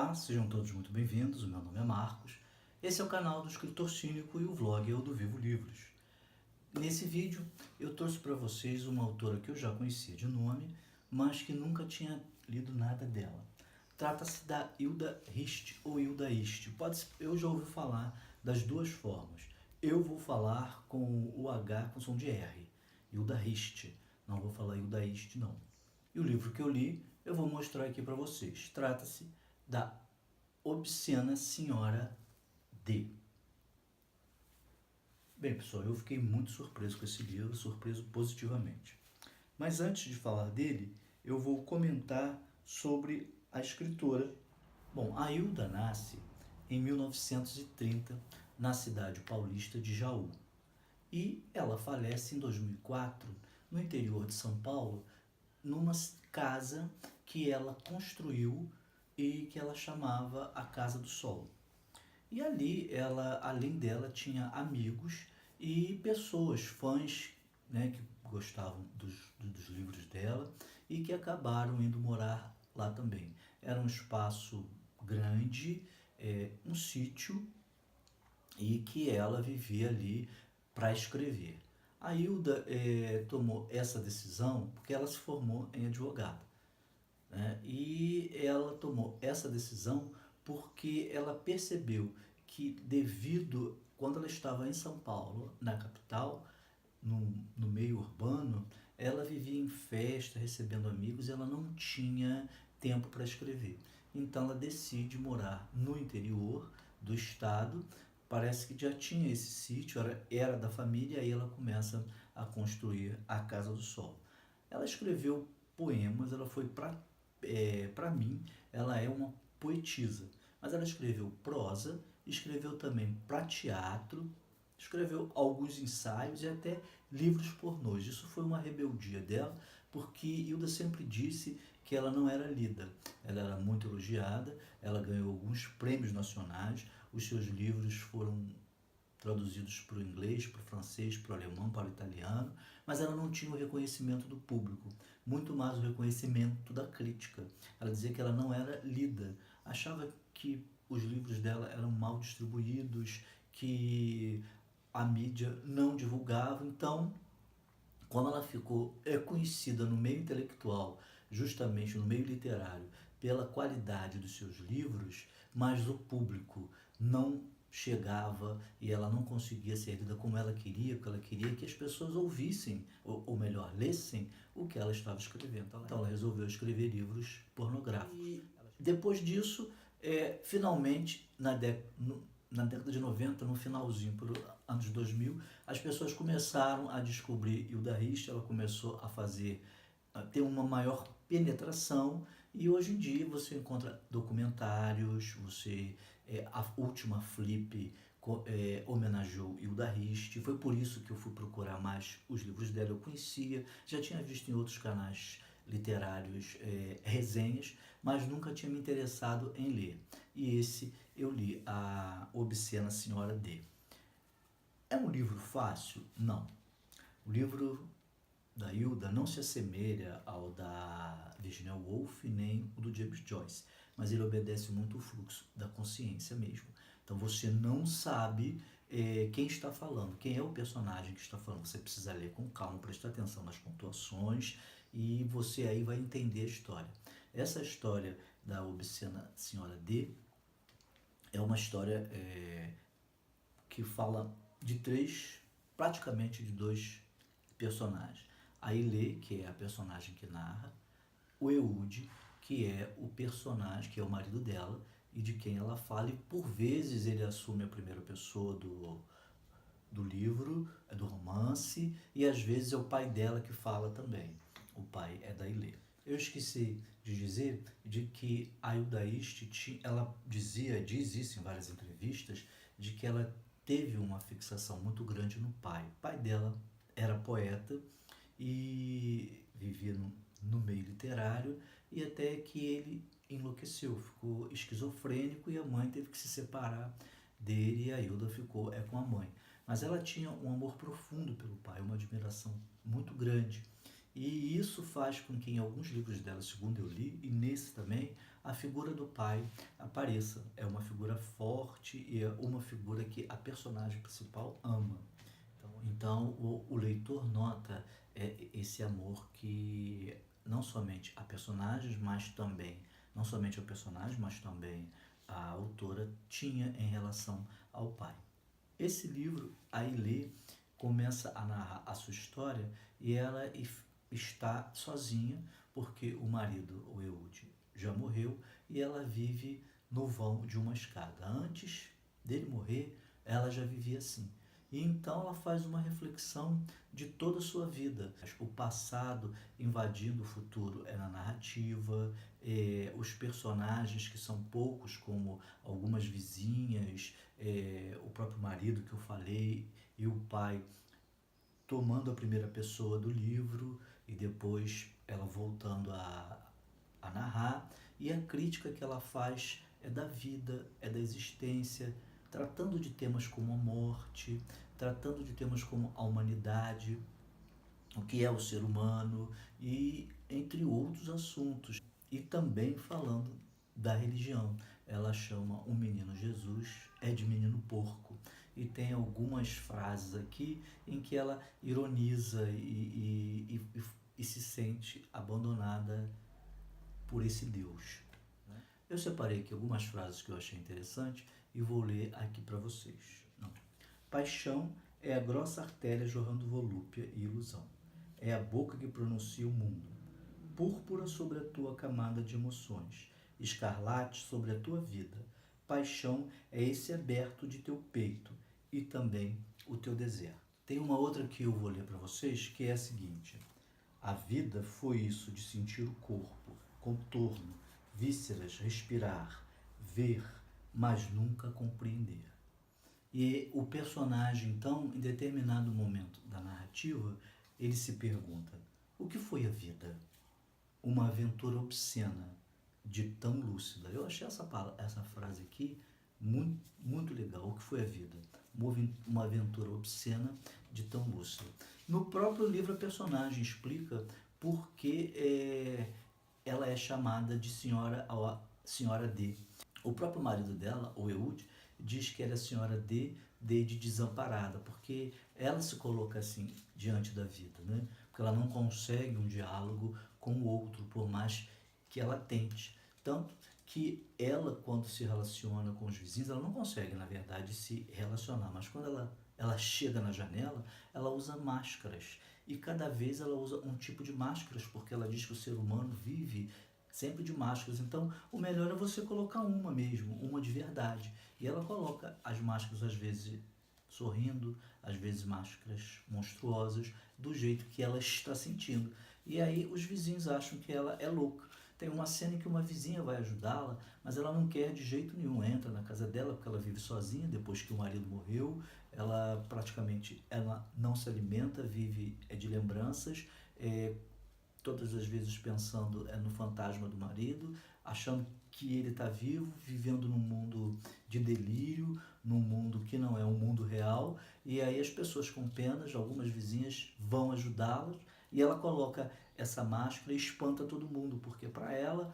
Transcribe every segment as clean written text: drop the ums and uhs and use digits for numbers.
Olá, sejam todos muito bem-vindos. O meu nome é Marcos. Esse é o canal do Escritor Cínico e o vlog é o do Vivo Livros. Nesse vídeo eu trouxe para vocês uma autora que eu já conhecia de nome, mas que nunca tinha lido nada dela. Trata-se da Hilda Hist ou Hilda Hist. Eu já ouvi falar das duas formas. Eu vou falar com o H com som de R. Hilda Hist. Não vou falar Hilda Hist, não. E o livro que eu li, eu vou mostrar aqui para vocês. Trata-se da Obscena Senhora D. Bem, pessoal, eu fiquei muito surpreso com esse livro, surpreso positivamente. Mas antes de falar dele, eu vou comentar sobre a escritora. Bom, a Hilda nasce em 1930 na cidade paulista de Jaú. E ela falece em 2004 no interior de São Paulo, numa casa que ela construiu e que ela chamava a Casa do Sol. E ali, ela, além dela, tinha amigos e pessoas, fãs, né, que gostavam dos livros dela e que acabaram indo morar lá também. Era um espaço grande, um sítio, e que ela vivia ali para escrever. A Hilda tomou essa decisão porque ela se formou em advogado, né? E ela tomou essa decisão porque ela percebeu que quando ela estava em São Paulo, na capital, no meio urbano, ela vivia em festa, recebendo amigos, e ela não tinha tempo para escrever. Então ela decide morar no interior do estado. Parece que já tinha esse sítio, era da família, e aí ela começa a construir a Casa do Sol. Ela escreveu poemas, ela foi para mim, ela é uma poetisa, mas ela escreveu prosa, escreveu também para teatro, escreveu alguns ensaios e até livros pornôs. Isso foi uma rebeldia dela, porque Hilda sempre disse que ela não era lida. Ela era muito elogiada, ela ganhou alguns prêmios nacionais, os seus livros foram traduzidos para o inglês, para o francês, para o alemão, para o italiano, mas ela não tinha o reconhecimento do público, muito mais o reconhecimento da crítica. Ela dizia que ela não era lida, achava que os livros dela eram mal distribuídos, que a mídia não divulgava. Então, quando ela ficou conhecida no meio intelectual, justamente no meio literário, pela qualidade dos seus livros, mas o público não chegava e ela não conseguia ser lida como ela queria, porque ela queria que as pessoas ouvissem, ou melhor, lessem o que ela estava escrevendo. Então ela resolveu escrever livros pornográficos. E depois disso, finalmente, na década de 90, no finalzinho, por anos 2000, as pessoas começaram a descobrir Hilda Hist, ela começou a ter uma maior penetração, e hoje em dia você encontra documentários, a última Flip homenageou Hilda Hist, foi por isso que eu fui procurar mais os livros dela, eu conhecia, já tinha visto em outros canais literários resenhas, mas nunca tinha me interessado em ler. E esse eu li, A Obscena Senhora D. É um livro fácil? Não. O livro da Hilda não se assemelha ao da Virginia Woolf nem o do James Joyce, mas ele obedece muito o fluxo da consciência mesmo. Então você não sabe quem está falando, quem é o personagem que está falando. Você precisa ler com calma, prestar atenção nas pontuações e você aí vai entender a história. Essa história da Obscena Senhora D é uma história que fala praticamente de dois personagens. A Ilê, que é a personagem que narra, o Eude, que é o personagem, que é o marido dela, e de quem ela fala, e por vezes ele assume a primeira pessoa do livro, do romance, e às vezes é o pai dela que fala também. O pai é da Ilê. Eu esqueci de dizer de que a Hilda Hist, ela diz isso em várias entrevistas, de que ela teve uma fixação muito grande no pai. O pai dela era poeta e vivia no meio literário, e até que ele enlouqueceu, ficou esquizofrênico e a mãe teve que se separar dele e a Hilda ficou com a mãe. Mas ela tinha um amor profundo pelo pai, uma admiração muito grande. E isso faz com que em alguns livros dela, segundo eu li, e nesse também, a figura do pai apareça. É uma figura forte e é uma figura que a personagem principal ama. Então o leitor nota esse amor que não somente a personagem, mas também, não somente a personagem, mas também a autora tinha em relação ao pai. Esse livro, a Ailê começa a narrar a sua história e ela está sozinha porque o marido, o Ehud, já morreu e ela vive no vão de uma escada. Antes dele morrer, ela já vivia assim. E então ela faz uma reflexão de toda a sua vida. O passado invadindo o futuro é na narrativa, os personagens que são poucos, como algumas vizinhas, o próprio marido que eu falei e o pai tomando a primeira pessoa do livro e depois ela voltando a narrar. E a crítica que ela faz é da vida, é da existência, tratando de temas como a morte, tratando de temas como a humanidade, o que é o ser humano e entre outros assuntos. E também falando da religião. Ela chama o menino Jesus é de menino porco. E tem algumas frases aqui em que ela ironiza e se sente abandonada por esse Deus. Eu separei aqui algumas frases que eu achei interessantes e vou ler aqui para vocês. Não. Paixão é a grossa artéria jorrando volúpia e ilusão. É a boca que pronuncia o mundo. Púrpura sobre a tua camada de emoções. Escarlate sobre a tua vida. Paixão é esse aberto de teu peito e também o teu deserto. Tem uma outra que eu vou ler para vocês que é a seguinte. A vida foi isso de sentir o corpo, contorno, vísceras, respirar, ver, mas nunca compreender. E o personagem, então, em determinado momento da narrativa, ele se pergunta, o que foi a vida? Uma aventura obscena, de tão lúcida. Eu achei essa frase aqui muito, muito legal. O que foi a vida? Uma aventura obscena, de tão lúcida. No próprio livro, a personagem explica por que ela é chamada de senhora D. O próprio marido dela, o Ehud, diz que ela é senhora D de desamparada, porque ela se coloca assim diante da vida, né? Porque ela não consegue um diálogo com o outro, por mais que ela tente. Tanto que ela, quando se relaciona com os vizinhos, ela não consegue, na verdade, se relacionar, mas quando ela chega na janela, ela usa máscaras. E cada vez ela usa um tipo de máscaras, porque ela diz que o ser humano vive sempre de máscaras. Então, o melhor é você colocar uma mesmo, uma de verdade. E ela coloca as máscaras, às vezes sorrindo, às vezes máscaras monstruosas, do jeito que ela está sentindo. E aí os vizinhos acham que ela é louca. Tem uma cena em que uma vizinha vai ajudá-la, mas ela não quer de jeito nenhum. Entra na casa dela porque ela vive sozinha, depois que o marido morreu. Ela praticamente não se alimenta, vive de lembranças, todas as vezes pensando no fantasma do marido, achando que ele está vivo, vivendo num mundo de delírio, num mundo que não é um mundo real. E aí as pessoas com penas, algumas vizinhas, vão ajudá-las e ela coloca essa máscara e espanta todo mundo, porque para ela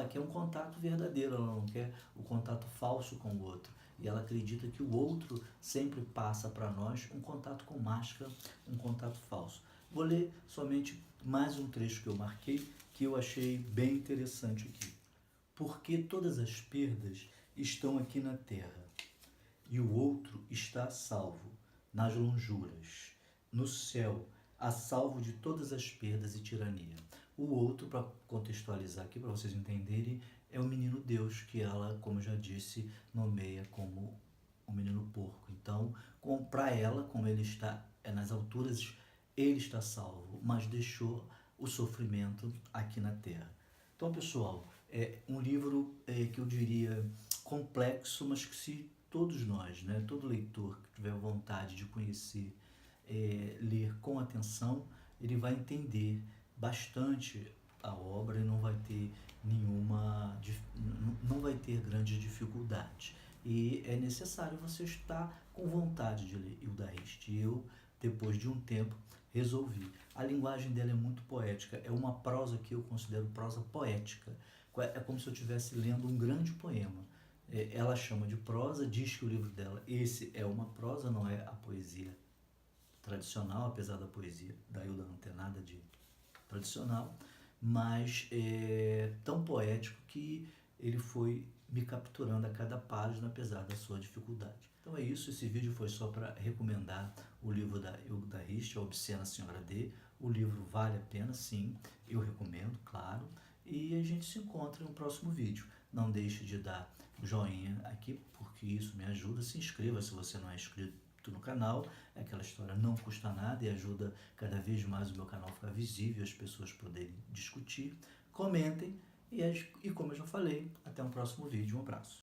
quer um contato verdadeiro, ela não quer o contato falso com o outro. E ela acredita que o outro sempre passa para nós um contato com máscara, um contato falso. Vou ler somente mais um trecho que eu marquei, que eu achei bem interessante aqui. Porque todas as perdas estão aqui na terra, e o outro está a salvo, nas lonjuras, no céu, a salvo de todas as perdas e tirania. O outro, para contextualizar aqui, para vocês entenderem, é o menino Deus, que ela, como eu já disse, nomeia como o menino porco. Então, para ela, como ele está nas alturas, ele está salvo, mas deixou o sofrimento aqui na terra. Então, pessoal, é um livro que eu diria complexo, mas que se todos nós, né, todo leitor que tiver vontade de conhecer, ler com atenção, ele vai entender bastante a obra e não vai ter não vai ter grandes dificuldades. E é necessário você estar com vontade de ler Hilda Hilst. Eu, depois de um tempo, resolvi. A linguagem dela é muito poética, é uma prosa que eu considero prosa poética. É como se eu estivesse lendo um grande poema. Ela chama de prosa, diz que o livro dela, esse é uma prosa, não é a poesia tradicional, apesar da poesia da Hilda não ter nada de tradicional, mas é tão poético que ele foi me capturando a cada página, apesar da sua dificuldade. Então é isso, esse vídeo foi só para recomendar o livro da Hilda Rist, A Obscena Senhora D. O livro vale a pena, sim, eu recomendo, claro, e a gente se encontra no próximo vídeo. Não deixe de dar joinha aqui, porque isso me ajuda. Se inscreva se você não é inscrito no canal. Aquela história não custa nada e ajuda cada vez mais o meu canal a ficar visível, as pessoas poderem discutir. Comentem e como eu já falei, até um próximo vídeo. Um abraço.